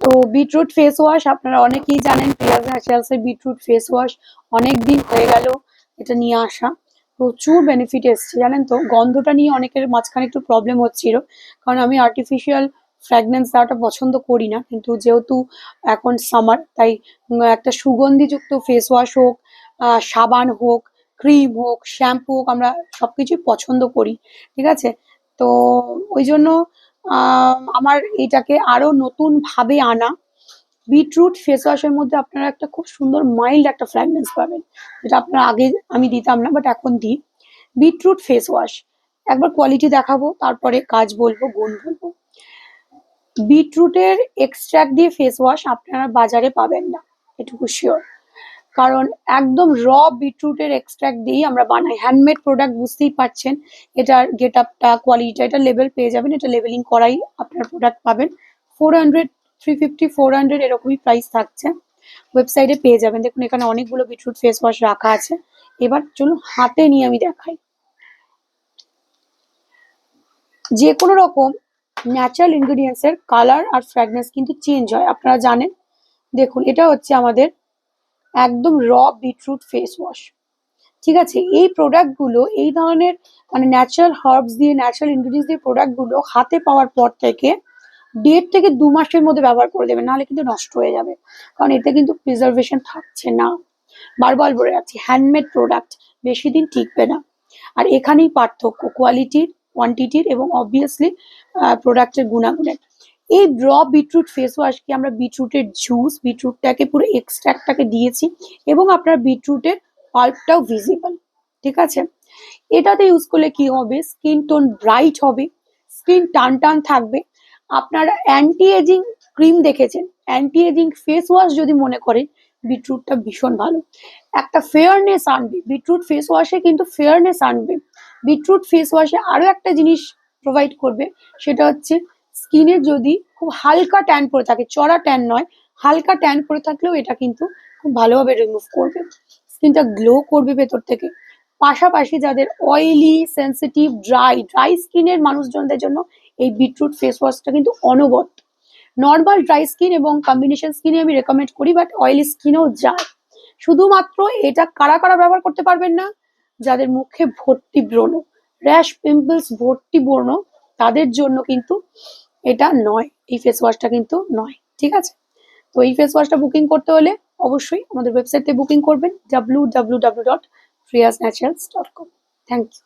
তো beetroot face wash আপনারা অনেকেই জানেন, প্রিয়াজ ন্যাচারালসের বিটরুট ফেস ওয়াশ অনেক দিন হয়ে গেল এটা নিয়ে আসা। প্রচুর বেনিফিট এসছে জানেন তো। গন্ধটা নিয়ে অনেকের মাঝখানে একটু প্রবলেম হচ্ছিল, কারণ আমি আর্টিফিশিয়াল ফ্র্যাগনেন্স দেওয়াটা পছন্দ করি না, কিন্তু যেহেতু এখন সামার তাই একটা সুগন্ধিযুক্ত ফেস ওয়াশ হোক, সাবান হোক, ক্রিম হোক, শ্যাম্পু হোক, আমরা সবকিছুই পছন্দ করি, ঠিক আছে। তো ওই জন্য আমার এটাকে আরো নতুন ভাবে আনা। বিটরুট ফেস ওয়াশের মধ্যে আপনারা একটা খুব সুন্দর মাইল্ড একটা ফ্র্যাগনেন্স পাবেন, যেটা আপনারা আগে আমি দিতাম না, বাট এখন দিই। বিটরুট ফেস ওয়াশ একবার কোয়ালিটি দেখাবো, তারপরে কাজ বলবো, গুণ বলবো। বিটরুটের এক্সট্রাক্ট দিয়ে ফেস ওয়াশ আপনারা বাজারে পাবেন না, এটুকু শিওর, কারণ একদম র বিটরুটের এক্সট্রাক্ট দিয়েই আমরা বানাই। হ্যান্ডমেড প্রোডাক্ট, বুঝতেই পারছেন এটার গেট আপটা, কোয়ালিটিটা, এটা লেবেল পেয়ে যাবেন, এটা লেবেলিং করাই আপনার প্রোডাক্ট পাবেন। 400, 350, 400 এরকমই প্রাইস থাকছে, ওয়েবসাইটে পেয়ে যাবেন। দেখুন এখানে অনেকগুলো বিটরুট ফেস ওয়াশ রাখা আছে। এবার চলুন হাতে নিয়ে আমি দেখাই। যে কোনো রকম ন্যাচারাল ইনগ্রিডিয়েন্টস এর কালার আর ফ্র্যাগনেন্স কিন্তু চেঞ্জ হয়, আপনারা জানেন। দেখুন এটা হচ্ছে আমাদের একদম র বিটরুট ফেস ওয়াশ, ঠিক আছে। এই প্রোডাক্টগুলো, এই ধরনের মানে ন্যাচারাল হার্বস দিয়ে, ন্যাচারাল ইনগ্রিডিয়েন্টস দিয়ে প্রোডাক্টগুলো হাতে পাওয়ার পর থেকে 1.5 থেকে 2 মাসের মধ্যে ব্যবহার করে দেবেন, নাহলে কিন্তু নষ্ট হয়ে যাবে, কারণ এতে কিন্তু প্রিজার্ভেশন থাকছে না। বারবার বলে যাচ্ছি, হ্যান্ডমেড প্রোডাক্ট বেশি দিন টিকবে না। আর এখানেই পার্থক্য কোয়ালিটির, কোয়ান্টিটির এবং অবভিয়াসলি প্রোডাক্টের গুণাগুণের। এই র বিটরুট ফেস ওয়াশকে আমরা বিটরুটের জুস, বিটরুটটাকে পুরো এক্সট্রাক্টটাকে দিয়েছি, এবং আপনার বিটরুটের পাল্পটাও ভিজিবল, ঠিক আছে। এটাতে ইউজ করলে কি হবে, স্কিন টোন ব্রাইট হবে, স্কিন টান টান থাকবে। আপনারা অ্যান্টি এজিং ক্রিম দেখেছেন, অ্যান্টি এজিং ফেস ওয়াশ যদি মনে করেন, বিটরুটটা ভীষণ ভালো, একটা ফেয়ারনেস আনবে। বিটরুট ফেস ওয়াশে কিন্তু ফেয়ারনেস আনবে। বিটরুট ফেস ওয়াশে আরো একটা জিনিস প্রোভাইড করবে, সেটা হচ্ছে স্কিনে যদি খুব হালকা ট্যান পড়ে থাকে, চড়া ট্যান নয়, হালকা ট্যান পড়ে থাকলেও এটা কিন্তু খুব ভালোভাবে রিমুভ করবে, স্কিনটা গ্লো করবে ভেতর থেকে। পাশাপাশি যাদের অয়েলি, সেন্সিটিভ, ড্রাই স্কিনের মানুষজনদের জন্য এই বিটরুট ফেস ওয়াশটা কিন্তু অনবদ্য। নর্মাল ড্রাই স্কিন এবং কম্বিনেশন স্কিনে আমি রেকমেন্ড করি, বাট অয়েলি স্কিনেও যায়। শুধুমাত্র এটা কারা কারা ব্যবহার করতে পারবেন না, যাদের মুখে ভর্তি ব্রণ, র্যাশ, পিম্পলস, ভর্তি ব্রণ, তাদের জন্য কিন্তু এটা নয়, এই ফেস ওয়াশটা কিন্তু নয়, ঠিক আছে। তো এই ফেস ওয়াশটা বুকিং করতে হলে অবশ্যই আমাদের ওয়েবসাইটে বুকিং করবেন, www.priyasnaturals.com। Thank you.